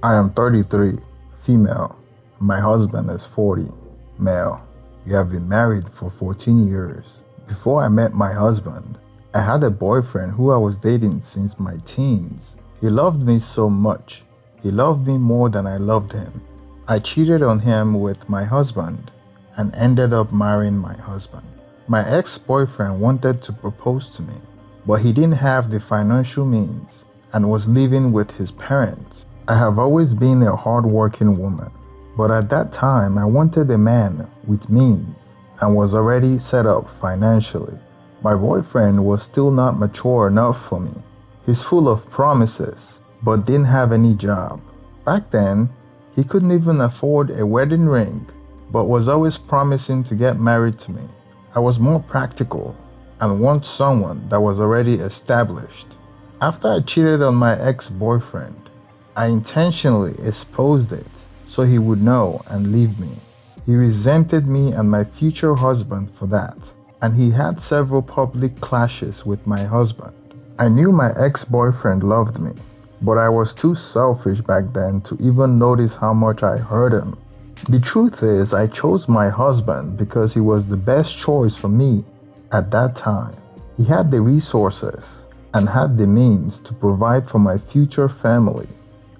I am 33, female. My husband is 40, male. We have been married for 14 years. Before I met my husband, I had a boyfriend who I was dating since my teens. He loved me so much. He loved me more than I loved him. I cheated on him with my husband and ended up marrying my husband. My ex-boyfriend wanted to propose to me, but he didn't have the financial means and was living with his parents. I have always been a hard-working woman, but at that time I wanted a man with means and was already set up financially. My boyfriend was still not mature enough for me. He's full of promises, but didn't have any job. Back then, he couldn't even afford a wedding ring, but was always promising to get married to me. I was more practical and want someone that was already established. After I cheated on my ex-boyfriend, I intentionally exposed it so he would know and leave me. He resented me and my future husband for that, and he had several public clashes with my husband. I knew my ex-boyfriend loved me, but I was too selfish back then to even notice how much I hurt him. The truth is, I chose my husband because he was the best choice for me at that time. He had the resources and had the means to provide for my future family.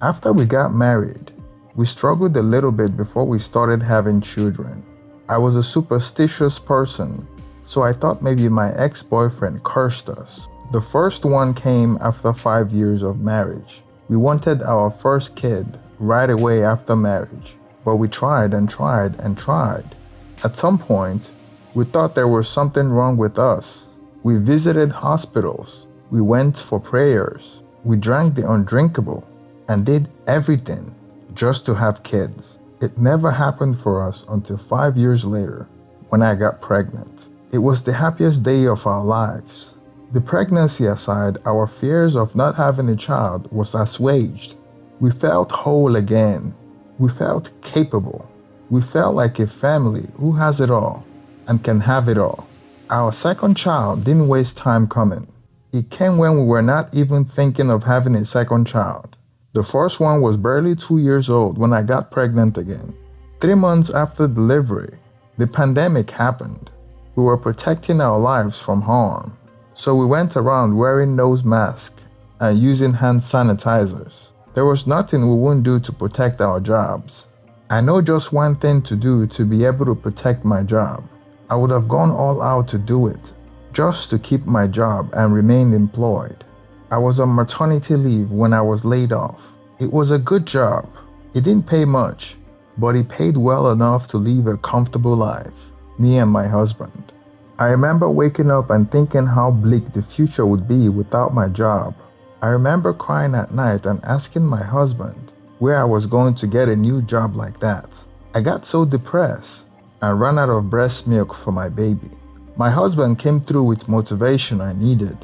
After we got married, we struggled a little bit before we started having children. I was a superstitious person, so I thought maybe my ex-boyfriend cursed us. The first one came after 5 years of marriage. We wanted our first kid right away after marriage, but we tried and tried and tried. At some point, we thought there was something wrong with us. We visited hospitals. We went for prayers. We drank the undrinkable and did everything just to have kids. It never happened for us until 5 years later when I got pregnant. It was the happiest day of our lives. The pregnancy aside, our fears of not having a child was assuaged. We felt whole again. We felt capable. We felt like a family who has it all and can have it all. Our second child didn't waste time coming. It came when we were not even thinking of having a second child. The first one was barely 2 years old when I got pregnant again. 3 months after delivery, the pandemic happened. We were protecting our lives from harm, so we went around wearing nose masks and using hand sanitizers. There was nothing we wouldn't do to protect our jobs. I know just one thing to do to be able to protect my job. I would have gone all out to do it, just to keep my job and remain employed. I was on maternity leave when I was laid off. It was a good job. It didn't pay much, but it paid well enough to live a comfortable life, me and my husband. I remember waking up and thinking how bleak the future would be without my job. I remember crying at night and asking my husband where I was going to get a new job like that. I got so depressed and ran out of breast milk for my baby. My husband came through with motivation I needed.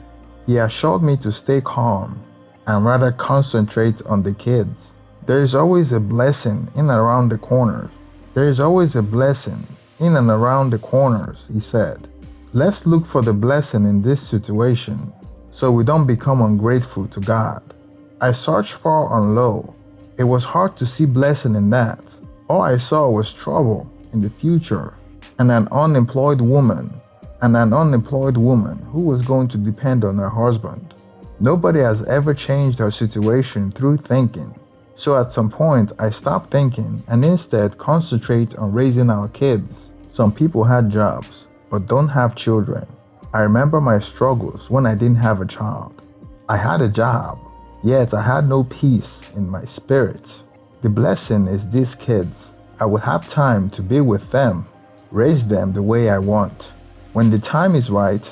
He assured me to stay calm and rather concentrate on the kids. There is always a blessing in and around the corners. There is always a blessing in and around the corners, he said. Let's look for the blessing in this situation so we don't become ungrateful to God. I searched far and low. It was hard to see blessing in that. All I saw was trouble in the future and an unemployed woman who was going to depend on her husband. Nobody has ever changed her situation through thinking. So at some point, I stopped thinking and instead concentrate on raising our kids. Some people had jobs, but don't have children. I remember my struggles when I didn't have a child. I had a job, yet I had no peace in my spirit. The blessing is these kids. I will have time to be with them, raise them the way I want. When the time is right,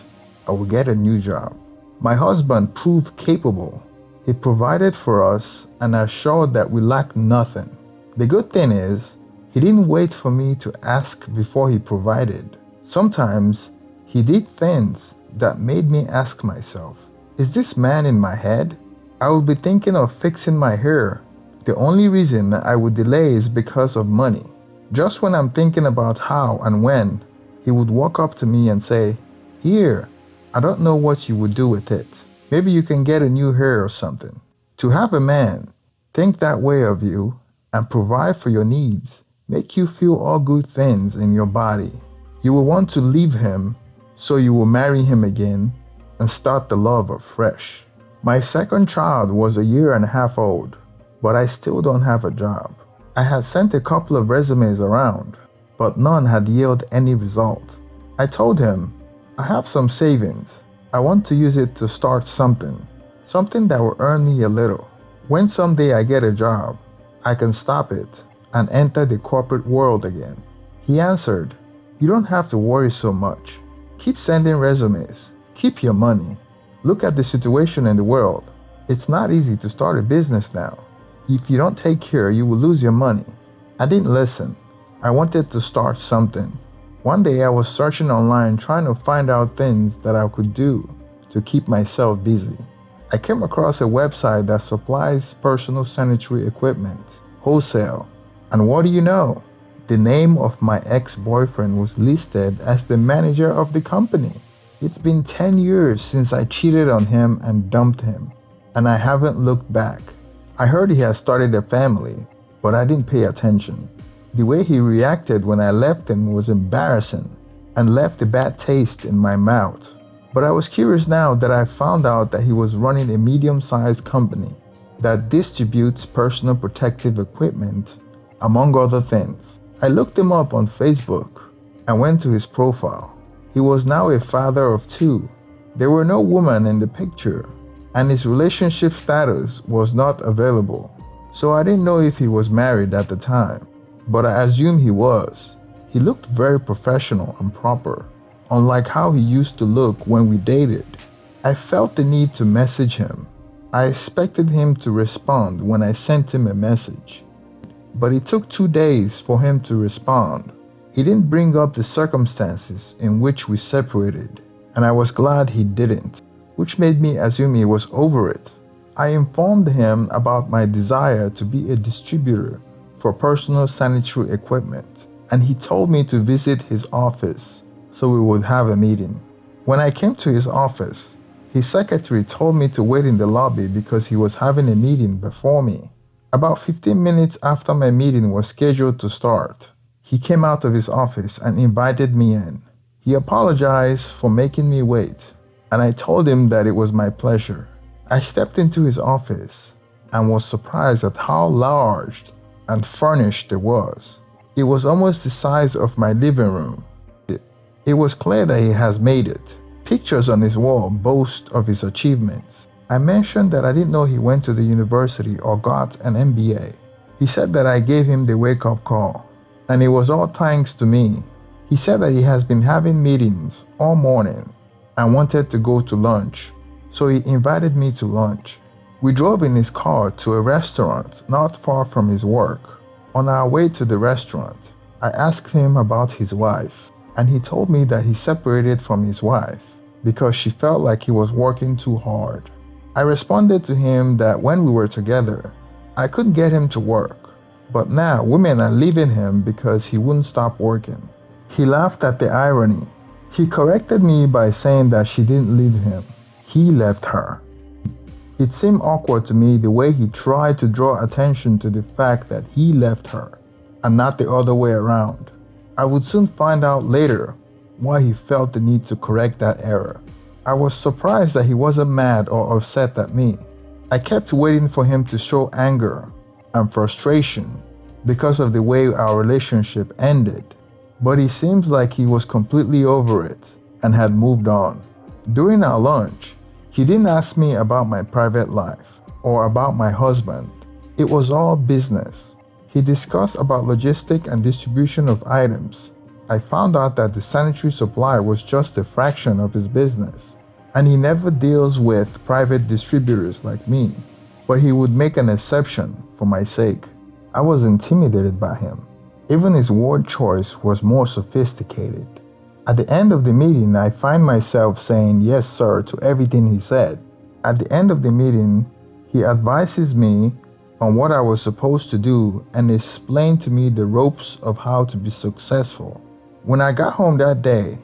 I will get a new job. My husband proved capable. He provided for us and assured that we lacked nothing. The good thing is, he didn't wait for me to ask before he provided. Sometimes, he did things that made me ask myself, is this man in my head? I would be thinking of fixing my hair. The only reason I would delay is because of money. Just when I'm thinking about how and when, he would walk up to me and say, "Here, I don't know what you would do with it. Maybe you can get a new hair or something." To have a man think that way of you, and provide for your needs, make you feel all good things in your body. You will want to leave him, so you will marry him again and start the love afresh. My second child was a year and a half old, but I still don't have a job. I had sent a couple of resumes around, but none had yielded any result. I told him, I have some savings. I want to use it to start something that will earn me a little. When someday I get a job, I can stop it and enter the corporate world again. He answered, you don't have to worry so much. Keep sending resumes. Keep your money. Look at the situation in the world. It's not easy to start a business now. If you don't take care, you will lose your money. I didn't listen. I wanted to start something. One day I was searching online trying to find out things that I could do to keep myself busy. I came across a website that supplies personal sanitary equipment, wholesale. And what do you know? The name of my ex-boyfriend was listed as the manager of the company. It's been 10 years since I cheated on him and dumped him, and I haven't looked back. I heard he had started a family, but I didn't pay attention. The way he reacted when I left him was embarrassing and left a bad taste in my mouth. But I was curious now that I found out that he was running a medium-sized company that distributes personal protective equipment, among other things. I looked him up on Facebook and went to his profile. He was now a father of 2. There were no women in the picture, and his relationship status was not available. So I didn't know if he was married at the time, but I assumed he was. He looked very professional and proper, unlike how he used to look when we dated. I felt the need to message him. I expected him to respond when I sent him a message, but it took 2 days for him to respond. He didn't bring up the circumstances in which we separated, and I was glad he didn't, which made me assume he was over it. I informed him about my desire to be a distributor for personal sanitary equipment, and he told me to visit his office so we would have a meeting. When I came to his office, his secretary told me to wait in the lobby because he was having a meeting before me. About 15 minutes after my meeting was scheduled to start, he came out of his office and invited me in. He apologized for making me wait, and I told him that it was my pleasure. I stepped into his office and was surprised at how large and furnished it was. It was almost the size of my living room. It was clear that he has made it. Pictures on his wall boast of his achievements. I mentioned that I didn't know he went to the university or got an MBA. He said that I gave him the wake-up call, and it was all thanks to me. He said that he has been having meetings all morning and wanted to go to lunch, so he invited me to lunch. We drove in his car to a restaurant not far from his work. On our way to the restaurant, I asked him about his wife, and he told me that he separated from his wife because she felt like he was working too hard. I responded to him that when we were together, I couldn't get him to work, but now women are leaving him because he wouldn't stop working. He laughed at the irony. He corrected me by saying that she didn't leave him. He left her. It seemed awkward to me the way he tried to draw attention to the fact that he left her and not the other way around. I would soon find out later why he felt the need to correct that error. I was surprised that he wasn't mad or upset at me. I kept waiting for him to show anger and frustration because of the way our relationship ended, but it seems like he was completely over it and had moved on. During our lunch, he didn't ask me about my private life or about my husband. It was all business. He discussed about logistic and distribution of items. I found out that the sanitary supply was just a fraction of his business, and he never deals with private distributors like me, but he would make an exception for my sake. I was intimidated by him. Even his word choice was more sophisticated. At the end of the meeting, I find myself saying yes, sir, to everything he said. At the end of the meeting, he advises me on what I was supposed to do and explained to me the ropes of how to be successful. When I got home that day,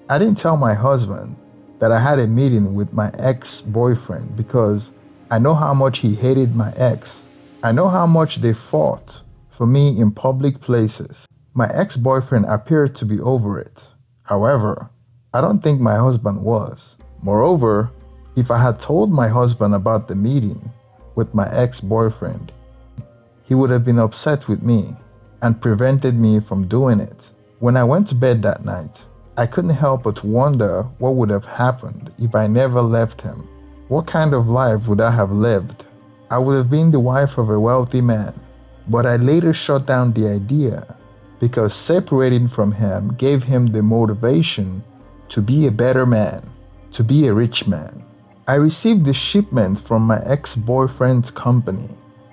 I didn't tell my husband that I had a meeting with my ex-boyfriend because I know how much he hated my ex. I know how much they fought for me in public places. My ex-boyfriend appeared to be over it. However, I don't think my husband was. Moreover, if I had told my husband about the meeting with my ex-boyfriend, he would have been upset with me and prevented me from doing it. When I went to bed that night, I couldn't help but wonder what would have happened if I never left him. What kind of life would I have lived? I would have been the wife of a wealthy man, but I later shut down the idea because separating from him gave him the motivation to be a better man, to be a rich man. I received the shipment from my ex-boyfriend's company.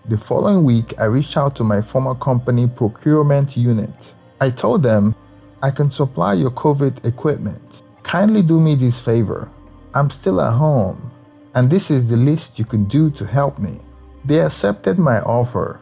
The following week, I reached out to my former company procurement unit. I told them, I can supply your COVID equipment. Kindly do me this favor. I'm still at home, and this is the least you can do to help me. They accepted my offer,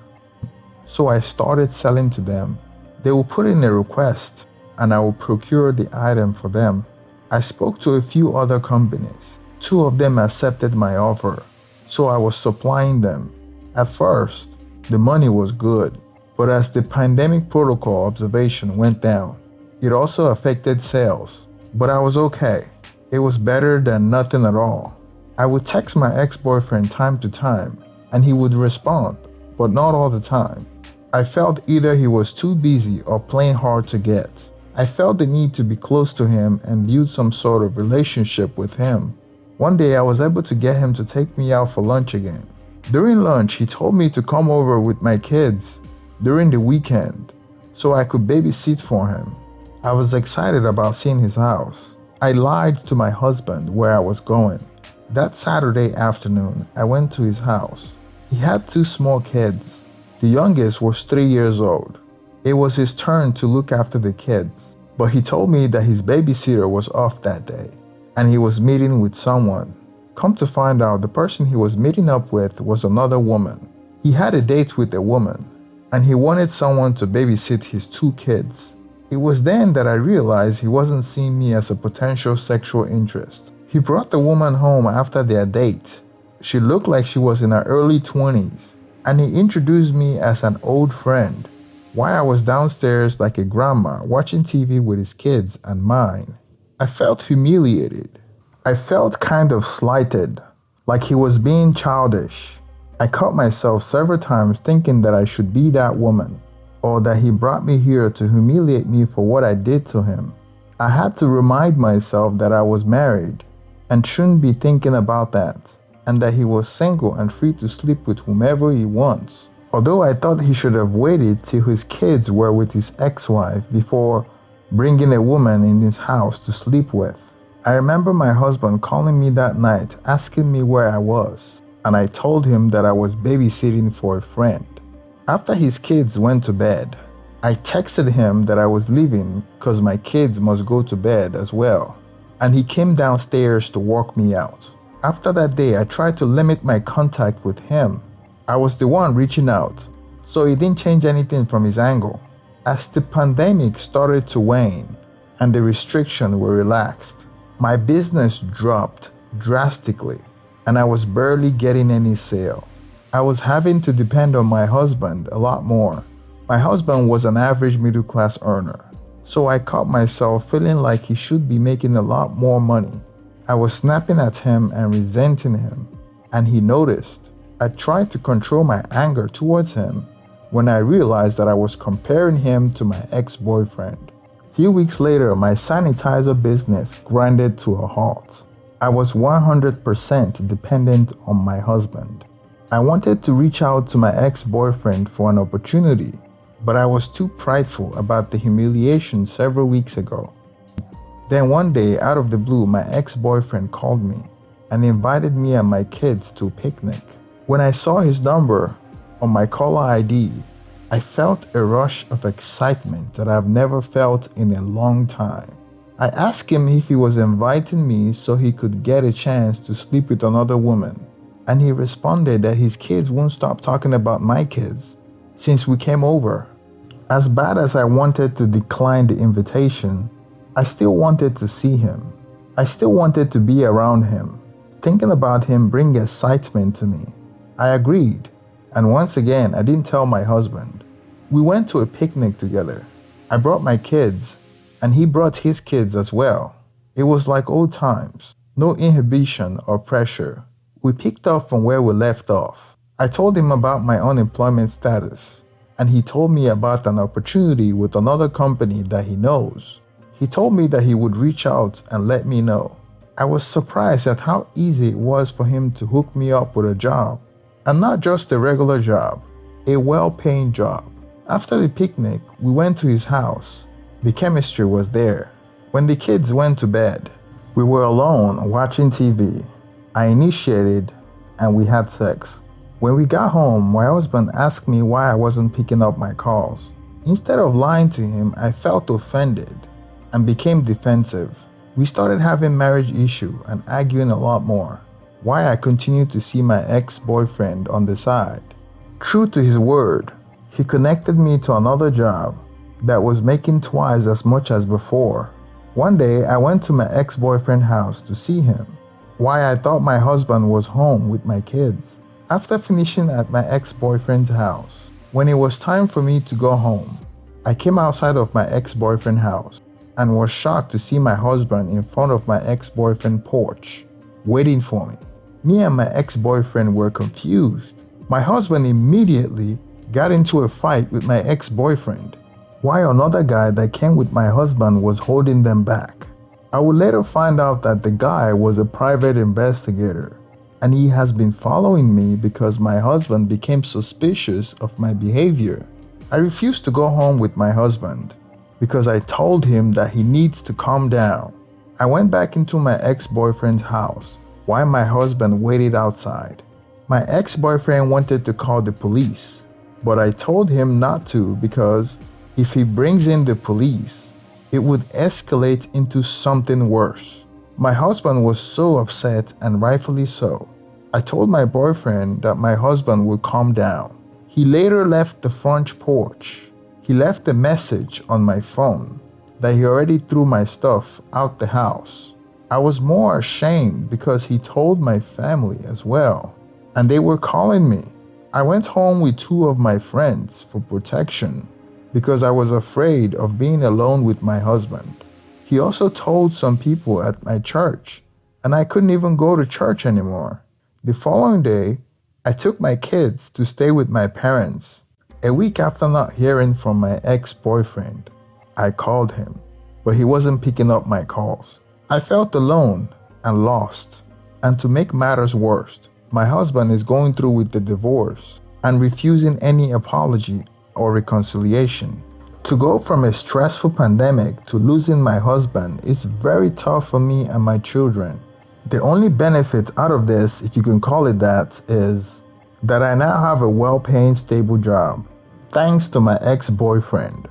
so I started selling to them. They will put in a request, and I will procure the item for them. I spoke to a few other companies. 2 of them accepted my offer, so I was supplying them. At first, the money was good, but as the pandemic protocol observation went down, it also affected sales. But I was okay. It was better than nothing at all. I would text my ex-boyfriend time to time, and he would respond, but not all the time. I felt either he was too busy or playing hard to get. I felt the need to be close to him and build some sort of relationship with him. One day I was able to get him to take me out for lunch again. During lunch, he told me to come over with my kids during the weekend so I could babysit for him. I was excited about seeing his house. I lied to my husband where I was going. That Saturday afternoon, I went to his house. He had 2 small kids. The youngest was 3 years old. It was his turn to look after the kids, but he told me that his babysitter was off that day, and he was meeting with someone. Come to find out, the person he was meeting up with was another woman. He had a date with a woman, and he wanted someone to babysit his 2 kids. It was then that I realized he wasn't seeing me as a potential sexual interest. He brought the woman home after their date. She looked like she was in her early 20s, and he introduced me as an old friend, while I was downstairs like a grandma watching TV with his kids and mine. I felt humiliated. I felt kind of slighted, like he was being childish. I caught myself several times thinking that I should be that woman, or that he brought me here to humiliate me for what I did to him. I had to remind myself that I was married and shouldn't be thinking about that, and that he was single and free to sleep with whomever he wants. Although I thought he should have waited till his kids were with his ex-wife before bringing a woman in his house to sleep with. I remember my husband calling me that night asking me where I was, and I told him that I was babysitting for a friend. After his kids went to bed, I texted him that I was leaving because my kids must go to bed as well, and he came downstairs to walk me out. After that day, I tried to limit my contact with him. I was the one reaching out, so it didn't change anything from his angle. As the pandemic started to wane and the restrictions were relaxed, my business dropped drastically, and I was barely getting any sale. I was having to depend on my husband a lot more. My husband was an average middle-class earner, so I caught myself feeling like he should be making a lot more money. I was snapping at him and resenting him, and he noticed. I tried to control my anger towards him when I realized that I was comparing him to my ex-boyfriend. A few weeks later, my sanitizer business grinded to a halt. I was 100% dependent on my husband. I wanted to reach out to my ex-boyfriend for an opportunity, but I was too prideful about the humiliation several weeks ago. Then one day, out of the blue, my ex-boyfriend called me and invited me and my kids to a picnic. When I saw his number on my caller ID, I felt a rush of excitement that I've never felt in a long time. I asked him if he was inviting me so he could get a chance to sleep with another woman, and he responded that his kids won't stop talking about my kids since we came over. As bad as I wanted to decline the invitation, I still wanted to see him. I still wanted to be around him. Thinking about him bring excitement to me. I agreed, And once again, I didn't tell my husband. We went to a picnic together. I brought my kids, and he brought his kids as well. It was like old times, no inhibition or pressure. We picked up from where we left off. I told him about my unemployment status, and he told me about an opportunity with another company that he knows. He told me that he would reach out and let me know. I was surprised at how easy it was for him to hook me up with a job, and not just a regular job, a well-paying job. After the picnic, we went to his house. The chemistry was there. When the kids went to bed, we were alone watching TV. I initiated and we had sex. When we got home, my husband asked me why I wasn't picking up my calls. Instead of lying to him, I felt offended and became defensive. We started having marriage issue and arguing a lot more. Why I continued to see my ex-boyfriend on the side. True to his word, he connected me to another job that was making twice as much as before. One day, I went to my ex-boyfriend's house to see him. Why I thought my husband was home with my kids. After finishing at my ex-boyfriend's house, when it was time for me to go home, I came outside of my ex-boyfriend's house and was shocked to see my husband in front of my ex-boyfriend's porch, waiting for me. Me and my ex-boyfriend were confused. My husband immediately got into a fight with my ex-boyfriend, while another guy that came with my husband was holding them back. I would later find out that the guy was a private investigator, and he has been following me because my husband became suspicious of my behavior. I refused to go home with my husband because I told him that he needs to calm down. I went back into my ex-boyfriend's house while my husband waited outside. My ex-boyfriend wanted to call the police, but I told him not to because if he brings in the police, it would escalate into something worse. My husband was so upset, and rightfully so. I told my boyfriend that my husband would calm down. He later left the front porch. He left a message on my phone that he already threw my stuff out the house. I was more ashamed because he told my family as well, and they were calling me. I went home with two of my friends for protection because I was afraid of being alone with my husband. He also told some people at my church, and I couldn't even go to church anymore. The following day, I took my kids to stay with my parents. A week after not hearing from my ex-boyfriend, I called him, but he wasn't picking up my calls. I felt alone and lost. And to make matters worse, my husband is going through with the divorce and refusing any apology or reconciliation. To go from a stressful pandemic to losing my husband is very tough for me and my children. The only benefit out of this, if you can call it that, is that I now have a well-paying, stable job, thanks to my ex-boyfriend.